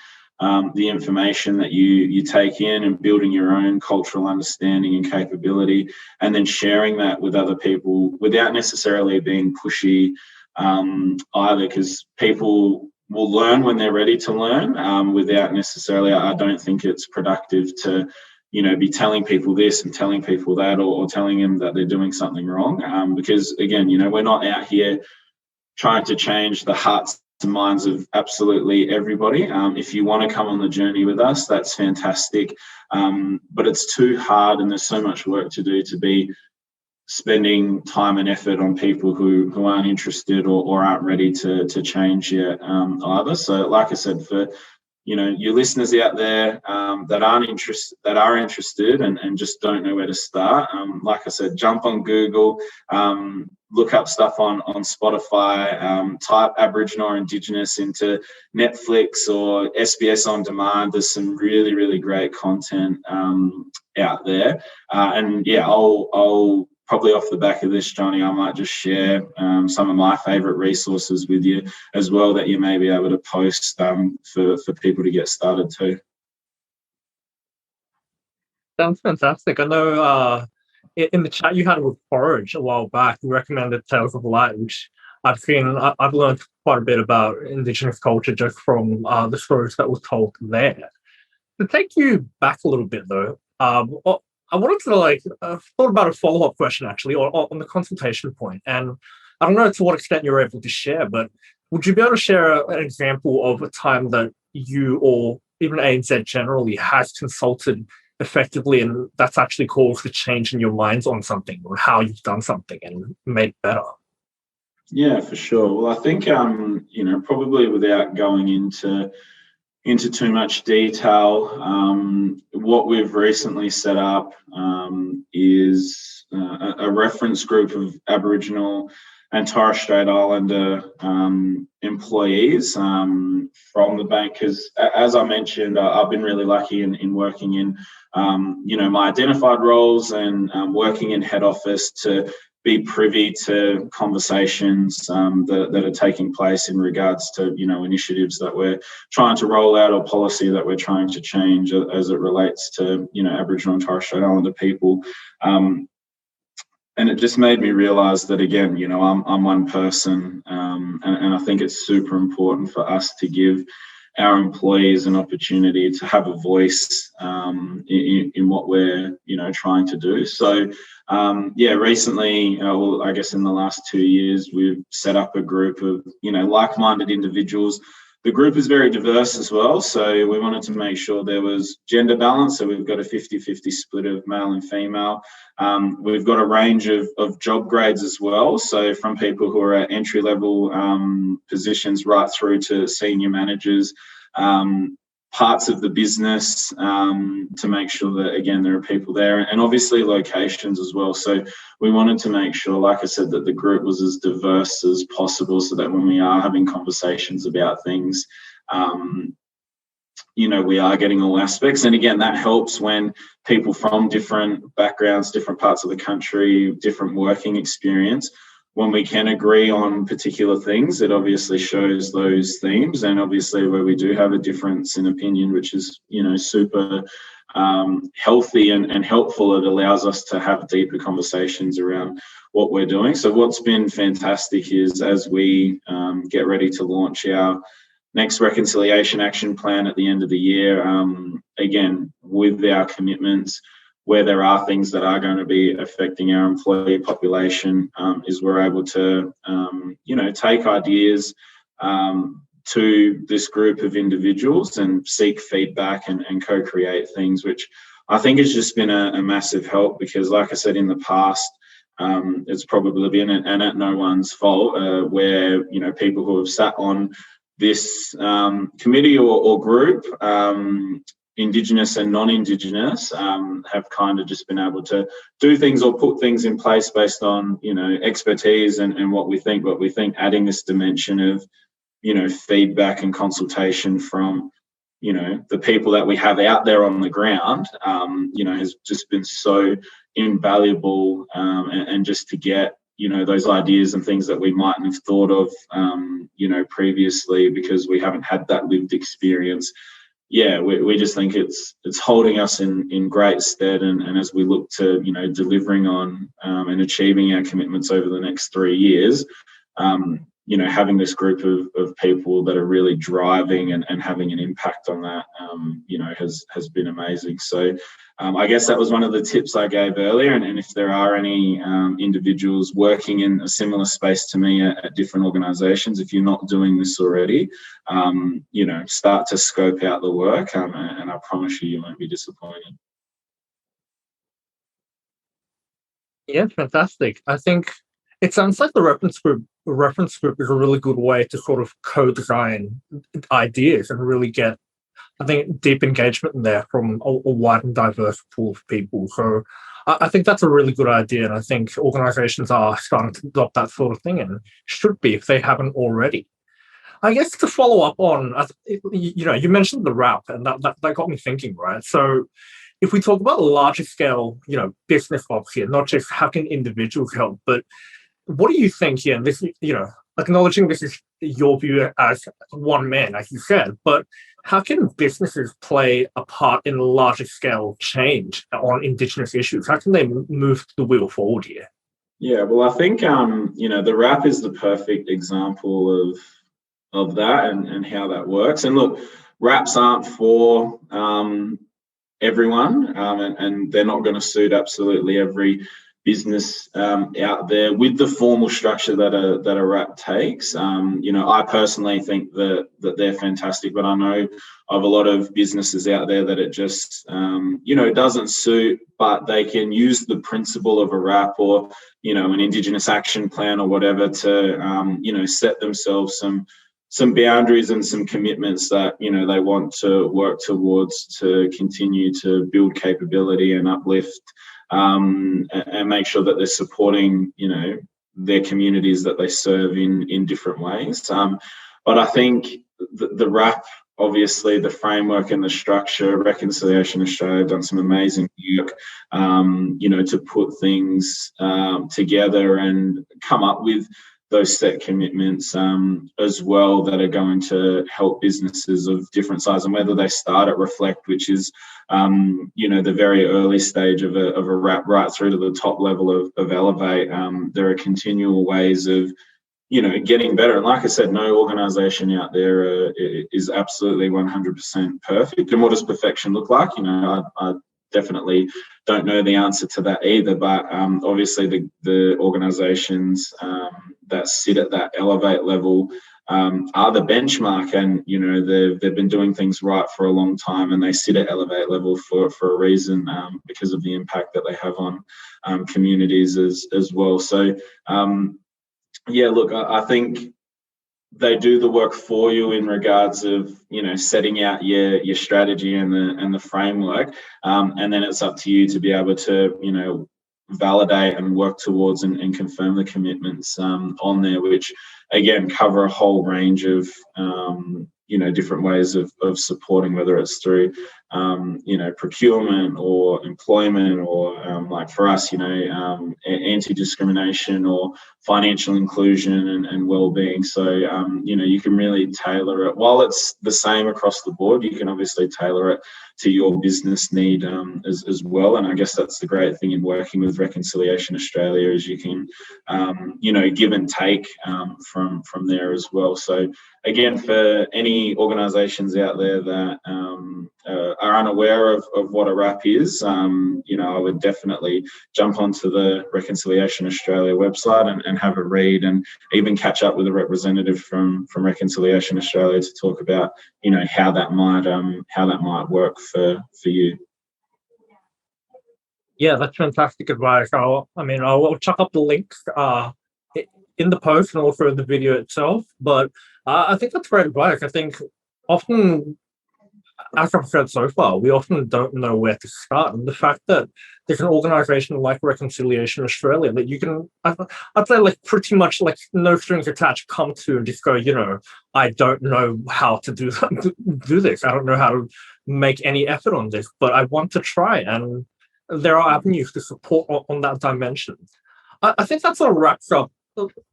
Speaker 2: the information that you take in and building your own cultural understanding and capability, and then sharing that with other people without necessarily being pushy either, because people will learn when they're ready to learn without necessarily, I don't think it's productive to, be telling people this and telling people that, or telling them that they're doing something wrong. Because again, we're not out here trying to change the hearts and minds of absolutely everybody. If you want to come on the journey with us, that's fantastic. But it's too hard and there's so much work to do to be spending time and effort on people who aren't interested or aren't ready to change yet either. So like I said, for your listeners out there that are interested and just don't know where to start, like I said, jump on Google, look up stuff on Spotify, type Aboriginal or Indigenous into Netflix or SBS On Demand. There's some really, really great content out there. And yeah, I'll probably off the back of this, Johnny, I might just share some of my favourite resources with you as well that you may be able to post for people to get started too.
Speaker 1: Sounds fantastic. I know in the chat you had with Forage a while back, you recommended Tales of Light, which I've learned quite a bit about Indigenous culture just from the stories that were told there. To take you back a little bit though, I wanted to thought about a follow-up question actually on the consultation point. And I don't know to what extent you're able to share, but would you be able to share an example of a time that you or even ANZ generally has consulted effectively and that's actually caused a change in your minds on something or how you've done something and made it better?
Speaker 2: Yeah, for sure. Well, I think, probably without going into too much detail, what we've recently set up is a reference group of Aboriginal and Torres Strait Islander employees from the bank. Because as I mentioned, I've been really lucky in working in, my identified roles and working in head office to be privy to conversations that are taking place in regards to, initiatives that we're trying to roll out or policy that we're trying to change as it relates to, Aboriginal and Torres Strait Islander people. And it just made me realise that, again, I'm one person and I think it's super important for us to give our employees an opportunity to have a voice in what we're, trying to do. So, recently, I guess in the last 2 years, we've set up a group of, like-minded individuals. The group is very diverse as well, so we wanted to make sure there was gender balance. So we've got a 50-50 split of male and female. We've got a range of job grades as well. So from people who are at entry-level positions right through to senior managers, parts of the business to make sure that, again, there are people there, and obviously locations as well. So we wanted to make sure, like I said, that the group was as diverse as possible so that when we are having conversations about things, we are getting all aspects. And again, that helps when people from different backgrounds, different parts of the country, different working experience, when we can agree on particular things, it obviously shows those themes. And obviously where we do have a difference in opinion, which is, super healthy and helpful, it allows us to have deeper conversations around what we're doing. So what's been fantastic is as we get ready to launch our next reconciliation action plan at the end of the year, again, with our commitments, where there are things that are going to be affecting our employee population, is we're able to, take ideas to this group of individuals and seek feedback and co-create things, which I think has just been a massive help because, like I said, in the past, it's probably been, and at no one's fault, where, people who have sat on this committee or group, Indigenous and non-Indigenous, have kind of just been able to do things or put things in place based on, expertise and what we think. But we think adding this dimension of, feedback and consultation from, the people that we have out there on the ground, has just been so invaluable, and just to get, those ideas and things that we mightn't have thought of, previously, because we haven't had that lived experience. Yeah, we just think it's holding us in great stead, and as we look to delivering on and achieving our commitments over the next 3 years, having this group of people that are really driving and having an impact on that, has been amazing. So I guess that was one of the tips I gave earlier, and if there are any individuals working in a similar space to me at different organisations, if you're not doing this already, start to scope out the work, and I promise you won't be disappointed.
Speaker 1: Yeah, fantastic. I think it sounds like the reference group is a really good way to sort of co-design ideas and really get, I think, deep engagement in there from a wide and diverse pool of people. So I think that's a really good idea, and I think organisations are starting to adopt that sort of thing, and should be if they haven't already. I guess to follow up on, you mentioned the RAP, and that got me thinking, right? So if we talk about larger scale, business ops here, not just how can individuals help, but what do you think here? And this, acknowledging this is your view as one man, as you said, but how can businesses play a part in larger scale change on Indigenous issues? How can they move the wheel forward here?
Speaker 2: Yeah, well, I think the RAP is the perfect example of that and how that works. And look, RAPs aren't for everyone, and they're not going to suit absolutely every business out there with the formal structure that a RAP takes. I personally think that they're fantastic, but I know of a lot of businesses out there that it just doesn't suit, but they can use the principle of a RAP or an Indigenous action plan or whatever to set themselves some boundaries and some commitments that they want to work towards to continue to build capability and uplift, and make sure that they're supporting their communities that they serve in different ways. But I think the RAP, obviously the framework and the structure, Reconciliation Australia have done some amazing work to put things together and come up with those set commitments as well that are going to help businesses of different size, and whether they start at Reflect, which is the very early stage of a RAP, right through to the top level of Elevate. There are continual ways of getting better, and like I said, no organisation out there is absolutely 100% perfect. And what does perfection look like? I definitely don't know the answer to that either, but obviously the organisations that sit at that Elevate level are the benchmark, and they've been doing things right for a long time, and they sit at Elevate level for a reason, because of the impact that they have on communities as well. So look, I think they do the work for you in regards of setting out your strategy and the framework, and then it's up to you to be able to validate and work towards and confirm the commitments on there, which again cover a whole range of different ways of supporting, whether it's through procurement or employment, or like for us anti-discrimination or financial inclusion and well-being. So you can really tailor it. While it's the same across the board, you can obviously tailor it to your business need as well. And I guess that's the great thing in working with Reconciliation Australia, is you can give and take from there as well. So again, for any organisations out there that are unaware of what a RAP is, I would definitely jump onto the Reconciliation Australia website and have a read, and even catch up with a representative from Reconciliation Australia to talk about how that might work for you.
Speaker 1: Yeah, that's fantastic advice. I'll chuck up the links in the post and also in the video itself. But I think that's great advice. I think often, as I've said so far, we often don't know where to start. And the fact that there's an organisation like Reconciliation Australia that you can, I'd say, like pretty much like no strings attached, come to and just go, I don't know how to do this. I don't know how to make any effort on this, but I want to try. And there are avenues to support on that dimension. I think that sort of wraps up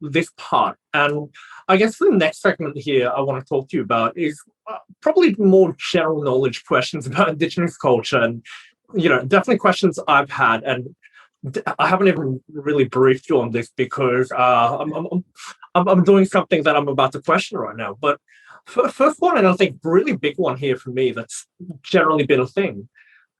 Speaker 1: this part. And I guess the next segment here I want to talk to you about is probably more general knowledge questions about Indigenous culture, and definitely questions I've had. And I haven't even really briefed you on this because I'm doing something that I'm about to question right now. But first one, and I think really big one here for me that's generally been a thing.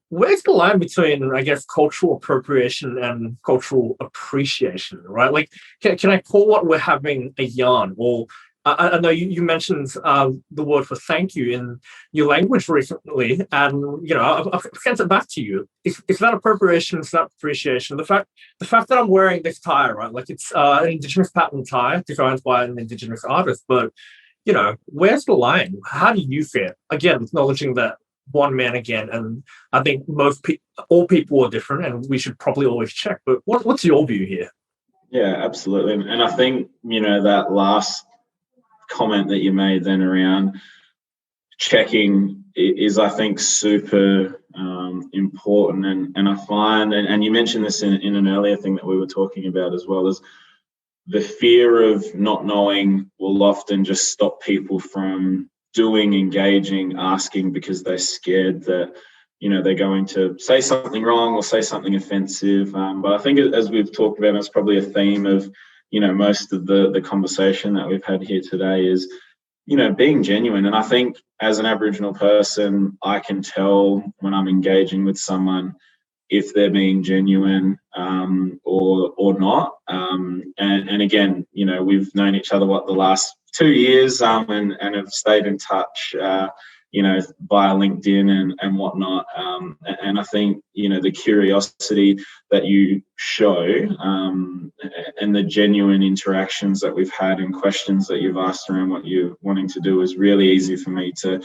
Speaker 1: Where's the line between, I guess, cultural appropriation and cultural appreciation, right? Like, can I call what we're having a yarn? Or I know you mentioned the word for thank you in your language recently, and I've sent it back to you. Is that appropriation? Is that appreciation? The fact that I'm wearing this tie, right? Like it's an Indigenous pattern tie designed by an Indigenous artist, but where's the line? How do you see it? Again, acknowledging that one man again, and I think all people are different, and we should probably always check. But what's your view here?
Speaker 2: Yeah, absolutely. And I think, that last comment that you made then around checking is, I think, super important. And I find, and you mentioned this in an earlier thing that we were talking about as well, is the fear of not knowing will often just stop people from doing, engaging, asking, because they're scared that they're going to say something wrong or say something offensive. But I think, as we've talked about, it's probably a theme of most of the conversation that we've had here today is being genuine. And I think as an Aboriginal person, I can tell when I'm engaging with someone if they're being genuine or not. And again, we've known each other the last 2 years and have stayed in touch, via LinkedIn and whatnot. And I think, the curiosity that you show and the genuine interactions that we've had and questions that you've asked around what you're wanting to do is really easy for me to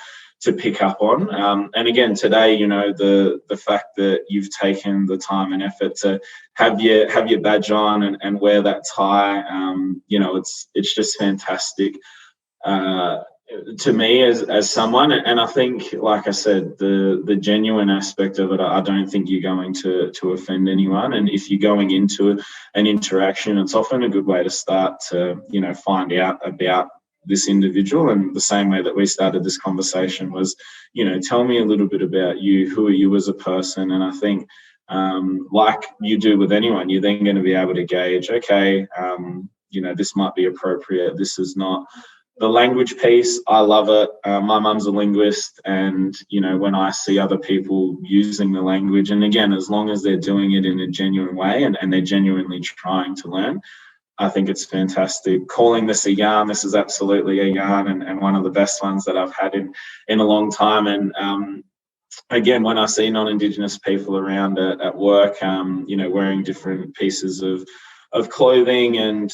Speaker 2: pick up on. And again, today, the fact that you've taken the time and effort to have your badge on and wear that tie, it's just fantastic to me as someone. And I think, like I said, the genuine aspect of it, I don't think you're going to offend anyone. And if you're going into an interaction, it's often a good way to start to, find out about this individual. And the same way that we started this conversation was, tell me a little bit about you. Who are you as a person? And I think, like you do with anyone, you're then going to be able to gauge, okay, this might be appropriate. This is not. The language piece, I love it. My mum's a linguist, and when I see other people using the language, and again, as long as they're doing it in a genuine way and they're genuinely trying to learn, I think it's fantastic. Calling this a yarn, this is absolutely a yarn, and one of the best ones that I've had in a long time. And again, when I see non-Indigenous people around at work, wearing different pieces of clothing and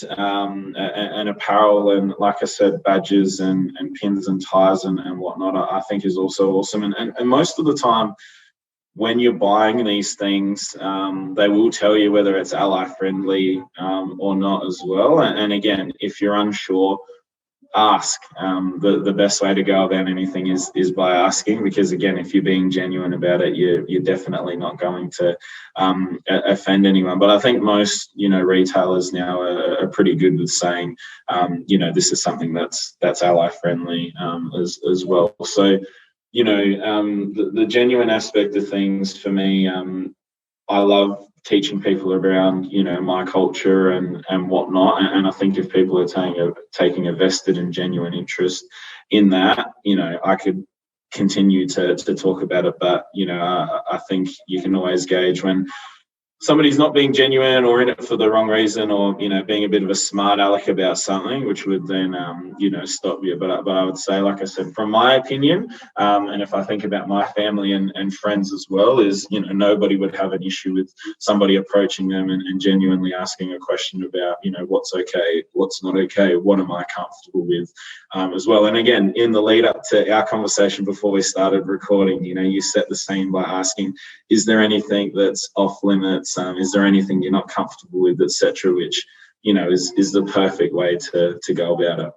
Speaker 2: apparel, and like I said, badges and pins and ties and whatnot, I think is also awesome. And most of the time when you're buying these things, they will tell you whether it's ally friendly or not as well. And again, if you're unsure, ask. The best way to go about anything is by asking, because again, if you're being genuine about it, you're definitely not going to offend anyone. But I think most retailers now are pretty good with saying this is something that's ally friendly as well. So the genuine aspect of things for me, I love teaching people around, my culture and whatnot. And I think if people are taking a vested and genuine interest in that, I could continue to talk about it. But, I think you can always gauge when somebody's not being genuine or in it for the wrong reason, or being a bit of a smart aleck about something, which would then stop you. But I would say, like I said, from my opinion, and if I think about my family and friends as well, is nobody would have an issue with somebody approaching them and genuinely asking a question about what's okay, what's not okay, what am I comfortable with, as well. And again, in the lead up to our conversation before we started recording, you set the scene by asking, is there anything that's off limits? Is there anything you're not comfortable with, etc., which is the perfect way to go about it.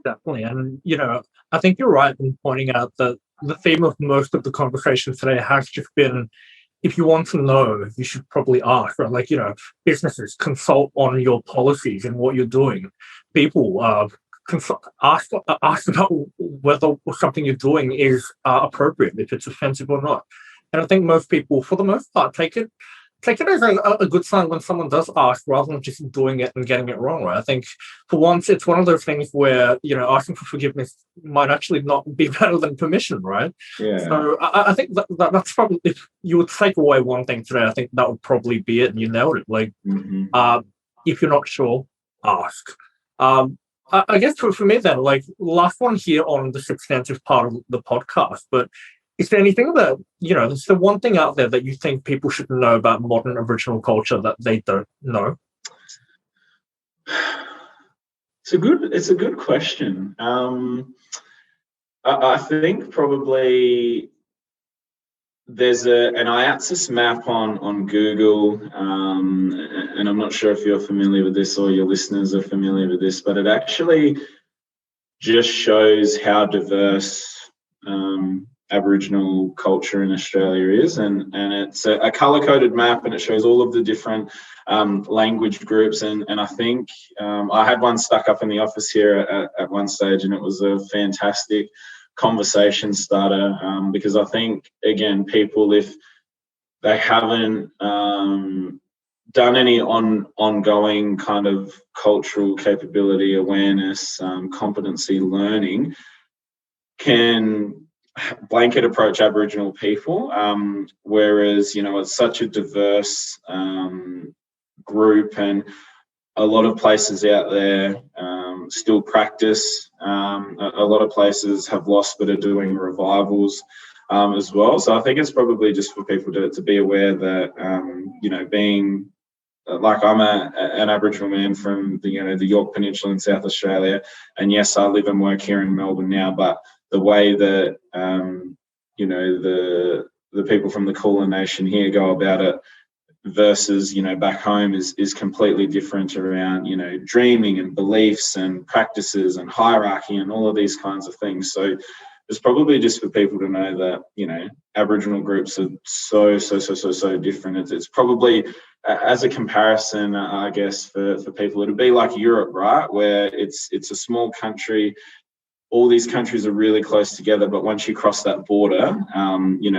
Speaker 1: Definitely. And I think you're right in pointing out that the theme of most of the conversation today has just been if you want to know, you should probably ask, right? Like, businesses consult on your policies and what you're doing. People ask about whether something you're doing is appropriate, if it's offensive or not. And I think most people, for the most part, take it as a good sign when someone does ask rather than just doing it and getting it wrong, right? I think for once it's one of those things where, asking for forgiveness might actually not be better than permission, right?
Speaker 2: Yeah.
Speaker 1: So I think that's probably, if you would take away one thing today, I think that would probably be it, and you nailed it. Like, if you're not sure, ask. I guess for me then, like, last one here on the substantive part of the podcast, but is there anything that, is there one thing out there that you think people should know about modern Aboriginal culture that they don't know?
Speaker 2: It's a good question. I think probably there's an aiatsis map on Google, and I'm not sure if you're familiar with this or your listeners are familiar with this, but it actually just shows how diverse Aboriginal culture in Australia is, and it's a colour-coded map, and it shows all of the different language groups, and I think I had one stuck up in the office here at one stage, and it was a fantastic conversation starter, because I think, again, people, if they haven't done any ongoing kind of cultural capability awareness, competency learning, can blanket approach Aboriginal people, whereas it's such a diverse group, and a lot of places out there still practice. A lot of places have lost but are doing revivals as well. So I think it's probably just for people to be aware that being like, I'm an Aboriginal man from the Yorke Peninsula in South Australia, and yes, I live and work here in Melbourne now, but the way that the people from the Kulin Nation here go about it versus back home is completely different around dreaming and beliefs and practices and hierarchy and all of these kinds of things. So it's probably just for people to know that Aboriginal groups are so different. It's probably, as a comparison, I guess, for people, it'd be like Europe, right, where it's a small country. All these countries are really close together, but once you cross that border,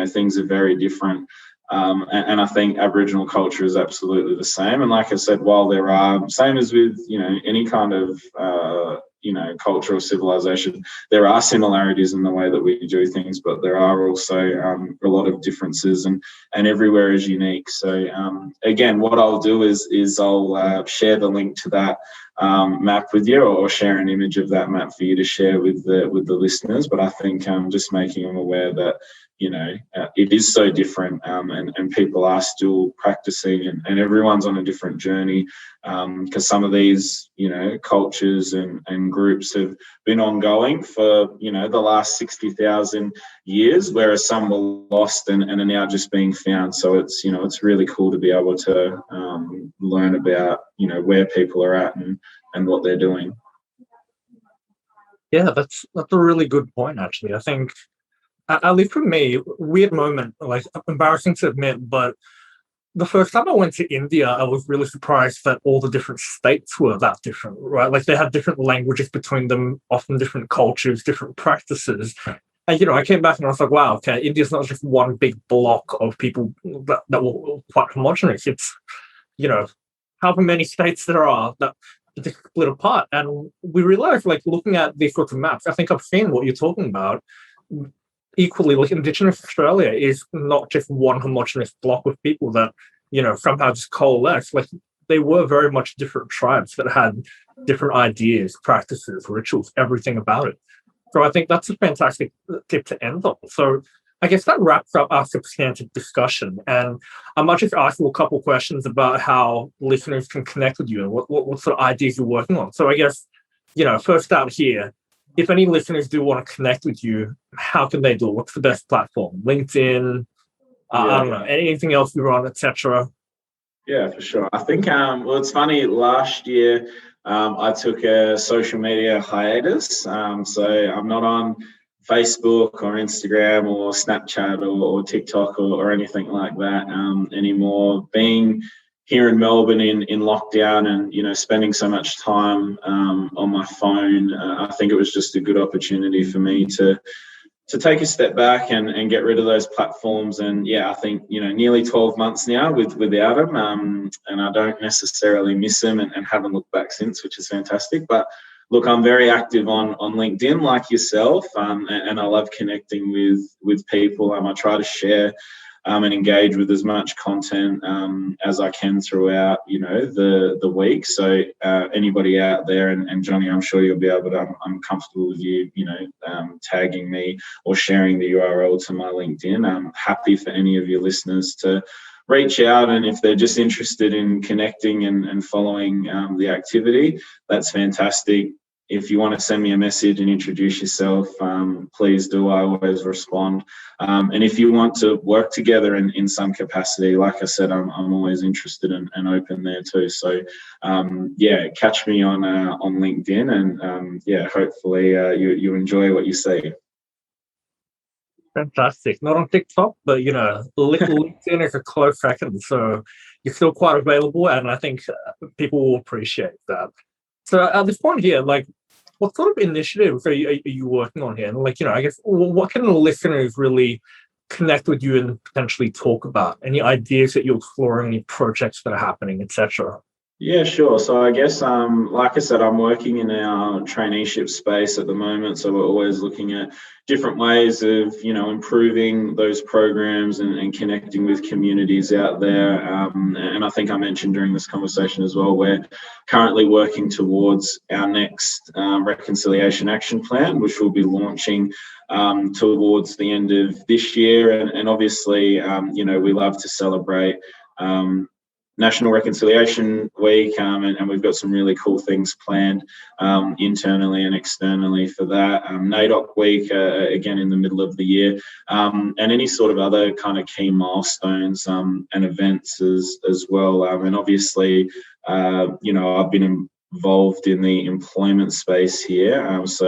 Speaker 2: things are very different. And I think Aboriginal culture is absolutely the same. And like I said, while there are, same as with any kind of culture or civilization, there are similarities in the way that we do things, but there are also a lot of differences, and everywhere is unique. So again, what I'll do is I'll share the link to that map with you, or share an image of that map for you to share with the listeners. But I think just making them aware that it is so different, and people are still practicing, and everyone's on a different journey, because some of these cultures and groups have been ongoing for the last 60,000 years, whereas some were lost and are now just being found. So it's it's really cool to be able to learn about where people are at and what they're doing.
Speaker 1: Yeah, that's a really good point, actually. I think, at least for me, weird moment, like, embarrassing to admit, but the first time I went to India, I was really surprised that all the different states were that different, right? Like, they had different languages between them, often different cultures, different practices. And, I came back and I was like, wow, okay, India's not just one big block of people that were quite homogenous. It's, however many states there are that split apart. And we realized, like, looking at these sorts of maps, I think I've seen what you're talking about. Equally, like, Indigenous Australia is not just one homogenous block of people that somehow just coalesce. Like, they were very much different tribes that had different ideas, practices, rituals, everything about it. So I think that's a fantastic tip to end on. So I guess that wraps up our substantive discussion, and I might just ask you a couple of questions about how listeners can connect with you and what sort of ideas you're working on. So I guess first out here, if any listeners do want to connect with you, how can they do it? What's the best platform? LinkedIn? I don't know, anything else you're on, etc.
Speaker 2: Yeah, for sure. I think, well, it's funny, last year I took a social media hiatus. So I'm not on Facebook or Instagram or Snapchat or TikTok or anything like that anymore. Being here in Melbourne in lockdown and, spending so much time on my phone, I think it was just a good opportunity for me to take a step back and get rid of those platforms. And yeah, I think, nearly 12 months now without them. And I don't necessarily miss them and haven't looked back since, which is fantastic. But look, I'm very active on LinkedIn like yourself, and I love connecting with people. I try to share and engage with as much content as I can throughout, the week. So anybody out there, and Johnny, I'm sure you'll be able to, I'm comfortable with you, tagging me or sharing the URL to my LinkedIn. I'm happy for any of your listeners to reach out, and if they're just interested in connecting and following the activity, that's fantastic. If you want to send me a message and introduce yourself, please do. I always respond. And if you want to work together in some capacity, like I said, I'm always interested and open there too. So, catch me on LinkedIn, and hopefully you enjoy what you see.
Speaker 1: Fantastic. Not on TikTok, but LinkedIn is a close second, so you're still quite available, and I think people will appreciate that. So at this point here, what sort of initiatives are you working on here? And I guess what can the listeners really connect with you and potentially talk about? Any ideas that you're exploring, any projects that are happening, etc.?
Speaker 2: Yeah, sure. So I guess, like I said, I'm working in our traineeship space at the moment. So we're always looking at different ways of, improving those programs and connecting with communities out there. And I think I mentioned during this conversation as well, we're currently working towards our next reconciliation action plan, which we'll be launching towards the end of this year. And obviously, we love to celebrate National Reconciliation Week, and we've got some really cool things planned internally and externally for that. NAIDOC Week, again, in the middle of the year, and any sort of other kind of key milestones and events as well. And obviously, I've been involved in the employment space here. So,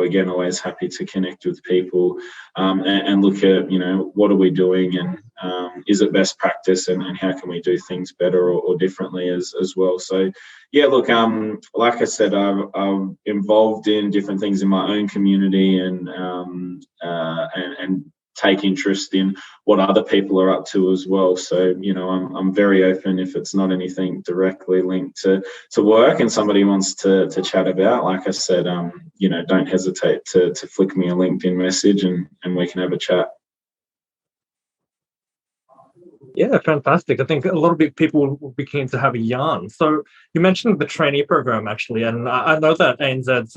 Speaker 2: again, always happy to connect with people and look at, what are we doing and is it best practice and how can we do things better or differently as well. So, yeah, look, like I said, I'm involved in different things in my own community and take interest in what other people are up to as well. So, I'm very open if it's not anything directly linked to work and somebody wants to chat about. Like I said, don't hesitate to flick me a LinkedIn message and we can have a chat.
Speaker 1: Yeah, fantastic. I think a lot of people will be keen to have a yarn. So you mentioned the trainee program actually, and I know that ANZ's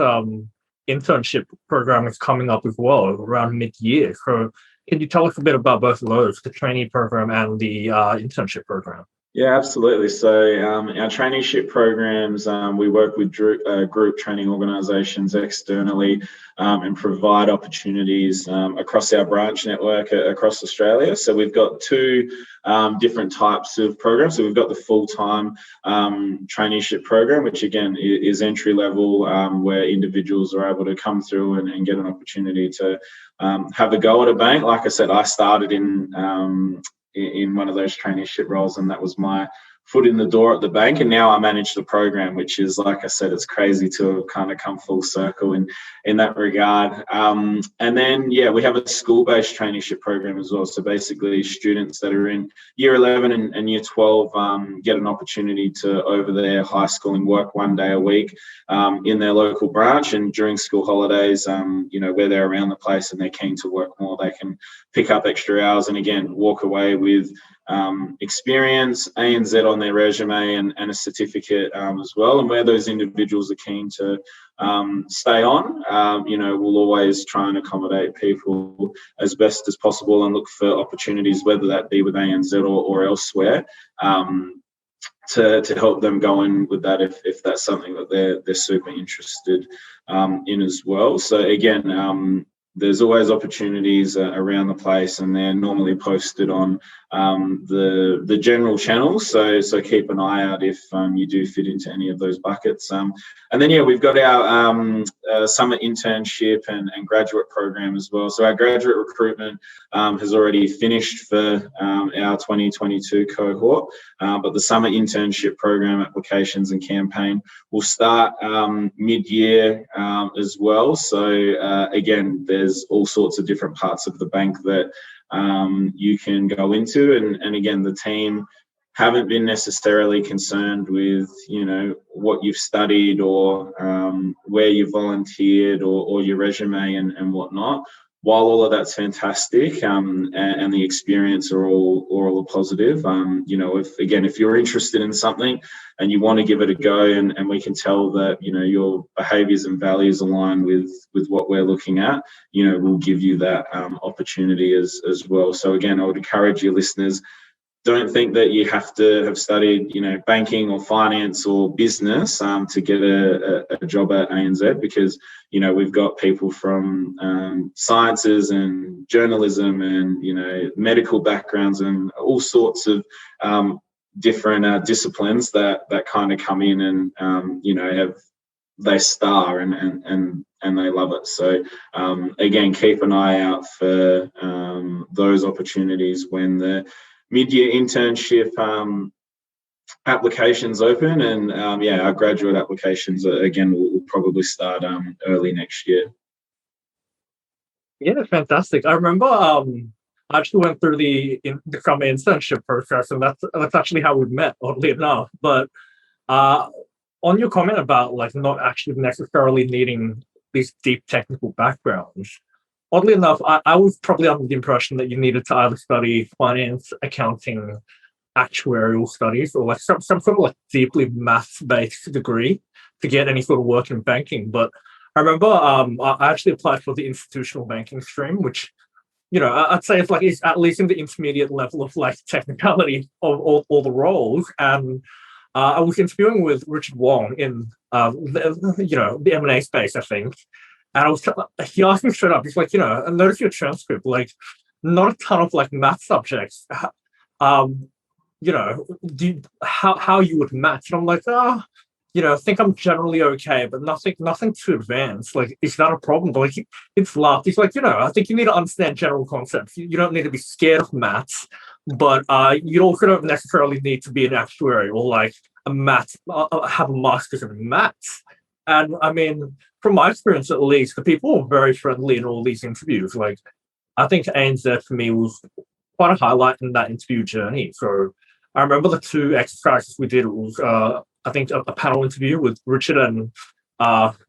Speaker 1: internship program is coming up as well around mid-year. So can you tell us a bit about both of those, the trainee program and the internship program?
Speaker 2: Yeah, absolutely. So our traineeship programs, we work with group training organisations externally and provide opportunities across our branch network across Australia. So we've got two different types of programs. So we've got the full-time traineeship program, which again is entry level, where individuals are able to come through and get an opportunity to have a go at a bank. Like I said, I started in one of those traineeship roles, and that was my foot in the door at the bank, and now I manage the program, which is, like I said, it's crazy to have kind of come full circle in that regard. And then, we have a school-based traineeship program as well. So basically, students that are in year 11 and year 12 get an opportunity to, over their high schooling, work 1 day a week in their local branch, and during school holidays, where they're around the place and they're keen to work more, they can pick up extra hours and again walk away with experience, ANZ on their resume, and a certificate as well. And where those individuals are keen to stay on, we'll always try and accommodate people as best as possible and look for opportunities, whether that be with ANZ or elsewhere, to help them go in with that if that's something that they're super interested in as well. So again, there's always opportunities around the place, and they're normally posted on the general channels. So keep an eye out if you do fit into any of those buckets. And then we've got our summer internship and graduate program as well. So our graduate recruitment has already finished for our 2022 cohort, but the summer internship program applications and campaign will start mid-year as well. So again, there's all sorts of different parts of the bank that you can go into, and again, the team haven't been necessarily concerned with what you've studied or where you volunteered or your resume and whatnot. While all of that's fantastic, and the experience are all positive, if you're interested in something and you want to give it a go, and we can tell that your behaviours and values align with what we're looking at, we'll give you that opportunity as well. So again, I would encourage your listeners, don't think that you have to have studied, banking or finance or business to get a job at ANZ, because, we've got people from sciences and journalism and, medical backgrounds and all sorts of different disciplines that kind of come in and, they star and they love it. So again, keep an eye out for those opportunities when the mid-year internship applications open, and our graduate applications again will probably start early next year.
Speaker 1: Yeah, fantastic. I remember I actually went through the summer internship process, and that's actually how we met, oddly enough. But on your comment about not actually necessarily needing these deep technical backgrounds, oddly enough, I was probably under the impression that you needed to either study finance, accounting, actuarial studies, or some sort of deeply maths-based degree to get any sort of work in banking. But I remember I actually applied for the institutional banking stream, which I'd say it's at least in the intermediate level of technicality of all the roles. And I was interviewing with Richard Wong in the M&A space, I think. And he asked me straight up, he's like, I noticed your transcript, not a ton of math subjects. How you would match? And I'm like, I think I'm generally okay, but nothing too advanced. Is that a problem? But it's laughed. He's like, I think you need to understand general concepts. You don't need to be scared of maths, but you also don't necessarily need to be an actuary or have a master's in maths. And I mean, from my experience at least, the people were very friendly in all these interviews. I think ANZ for me was quite a highlight in that interview journey. So I remember the two exercises we did. It was, I think, a panel interview with Richard and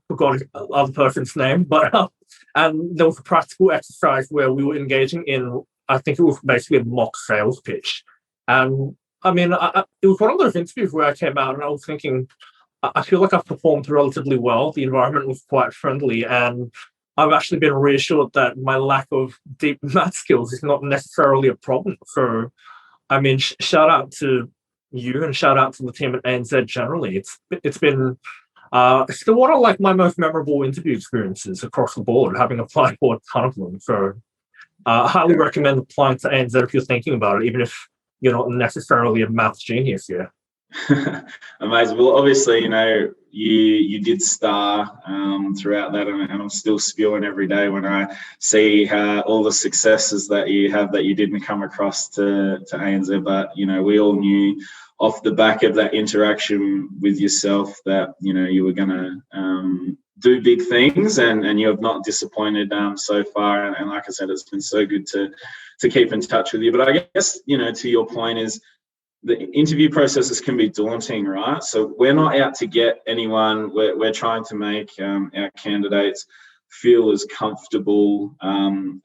Speaker 1: forgot the other person's name, but and there was a practical exercise where we were engaging in, I think it was basically a mock sales pitch. And I mean, it was one of those interviews where I came out and I was thinking, I feel like I've performed relatively well. The environment was quite friendly, and I've actually been reassured that my lack of deep math skills is not necessarily a problem. So, I mean, shout out to you and shout out to the team at ANZ generally. It's been still one of my most memorable interview experiences across the board, having applied for a ton of them. So, I highly recommend applying to ANZ if you're thinking about it, even if you're not necessarily a maths genius yet.
Speaker 2: Amazing. Well, obviously, you did star throughout that, and I'm still spewing every day when I see all the successes that you have that you didn't come across to ANZ. But we all knew off the back of that interaction with yourself that you were going to do big things, and you have not disappointed so far. And like I said, it's been so good to keep in touch with you. But I guess to your point is, the interview processes can be daunting, right? So we're not out to get anyone. We're trying to make our candidates feel as comfortable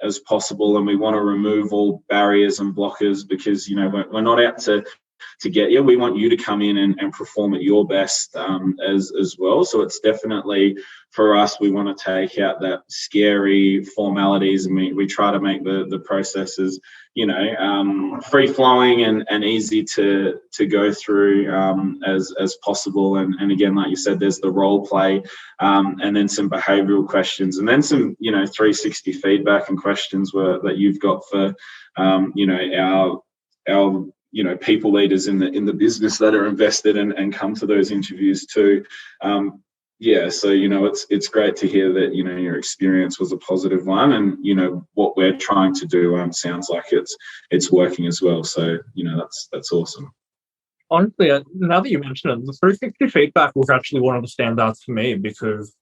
Speaker 2: as possible, and we want to remove all barriers and blockers, because we're not out to get you. We want you to come in and perform at your best as well. So it's definitely, for us, we want to take out that scary formalities, and we try to make the processes, free flowing and easy to go through as possible. And again, like you said, there's the role play, and then some behavioural questions, and then some 360 feedback and questions that you've got for our people leaders in the business that are invested and come to those interviews too. So it's great to hear that your experience was a positive one, and what we're trying to do sounds like it's working as well. So that's awesome.
Speaker 1: Honestly, now that you mention it, the 360 feedback was actually one of the standouts for me, because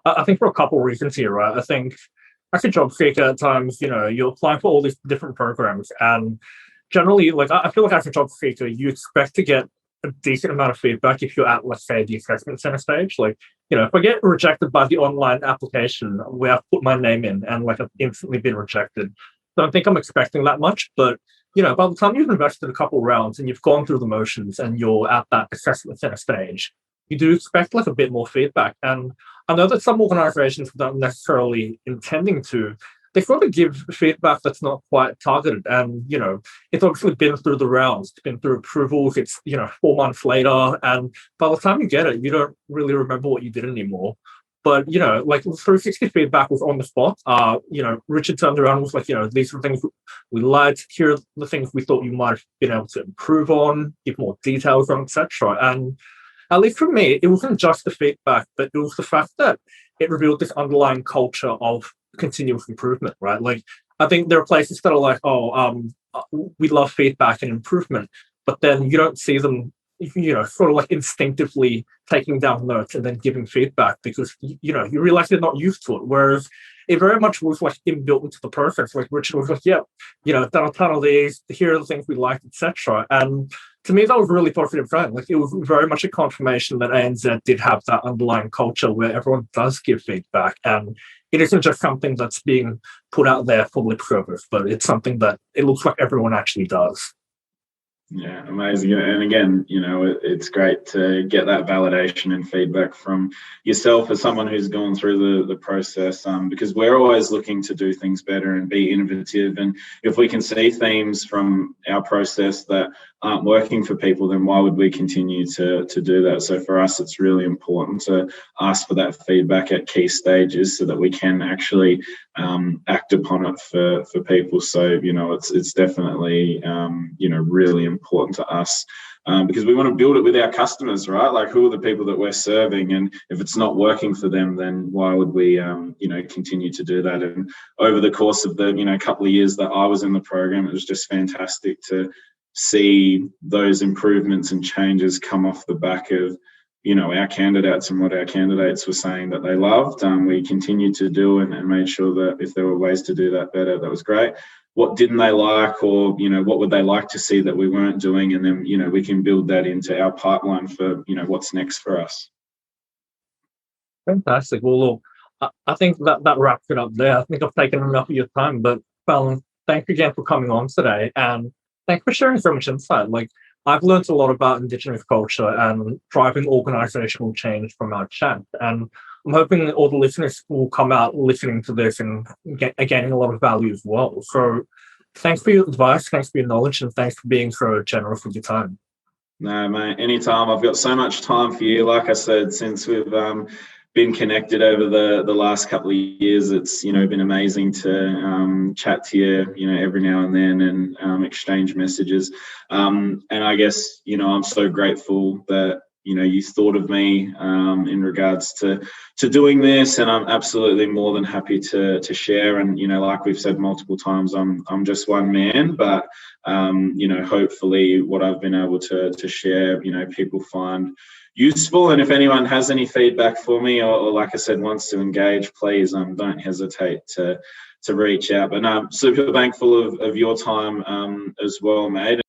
Speaker 1: I think for a couple of reasons here, right? I think as a job seeker, at times, you're applying for all these different programs, and generally, I feel like as a job seeker, you expect to get a decent amount of feedback if you're at, let's say, the assessment center stage. If I get rejected by the online application where I've put my name in and I've instantly been rejected, I don't think I'm expecting that much. But by the time you've invested a couple rounds and you've gone through the motions and you're at that assessment center stage, you do expect a bit more feedback. And I know that some organizations, without necessarily intending to, they sort of give feedback that's not quite targeted. And, it's obviously been through the rounds, it's been through approvals, it's, 4 months later. And by the time you get it, you don't really remember what you did anymore. But, the 360 feedback was on the spot. Richard turned around and was like, these are the things we liked. Here are the things we thought you might have been able to improve on, give more details on, etc. And at least for me, it wasn't just the feedback, but it was the fact that it revealed this underlying culture of continuous improvement, right? I think there are places that are like, we love feedback and improvement, but then you don't see them, sort of instinctively taking down notes and then giving feedback, because, you realize they're not used to it. Whereas it very much was inbuilt into the process. Richard was like, done a ton of these, here are the things we liked, etc. And to me, that was a really positive thing. It was very much a confirmation that ANZ did have that underlying culture where everyone does give feedback, and it isn't just something that's being put out there for lip service, but it's something that it looks like everyone actually does.
Speaker 2: Yeah, amazing. And again, it's great to get that validation and feedback from yourself as someone who's gone through the process, because we're always looking to do things better and be innovative. And if we can see themes from our process that aren't working for people, then why would we continue to do that? So for us, it's really important to ask for that feedback at key stages so that we can actually act upon it for people. So, it's definitely, really important to us, because we want to build it with our customers, right? Who are the people that we're serving? And if it's not working for them, then why would we, continue to do that? And over the course of the, couple of years that I was in the program, it was just fantastic to see those improvements and changes come off the back of, our candidates and what our candidates were saying that they loved. We continued to do and made sure that if there were ways to do that better, that was great. What didn't they like, or, what would they like to see that we weren't doing? And then, we can build that into our pipeline for, what's next for us.
Speaker 1: Fantastic. Well, look, I think that wraps it up there. I think I've taken enough of your time, but Fallon, thank you again for coming on today. And thanks for sharing so much insight. I've learned a lot about Indigenous culture and driving organisational change from our chat. And I'm hoping that all the listeners will come out listening to this and gaining a lot of value as well. So thanks for your advice, thanks for your knowledge, and thanks for being so generous with your time.
Speaker 2: No, mate, anytime. I've got so much time for you. Like I said, since we've been connected over the last couple of years, it's been amazing to chat to you every now and then and exchange messages, and I guess I'm so grateful that you thought of me in regards to doing this, and I'm absolutely more than happy to share. And like we've said multiple times, I'm just one man, but hopefully what I've been able to share, people find useful. And if anyone has any feedback for me, or like I said, wants to engage, please don't hesitate to reach out. But I'm super thankful of your time as well, mate.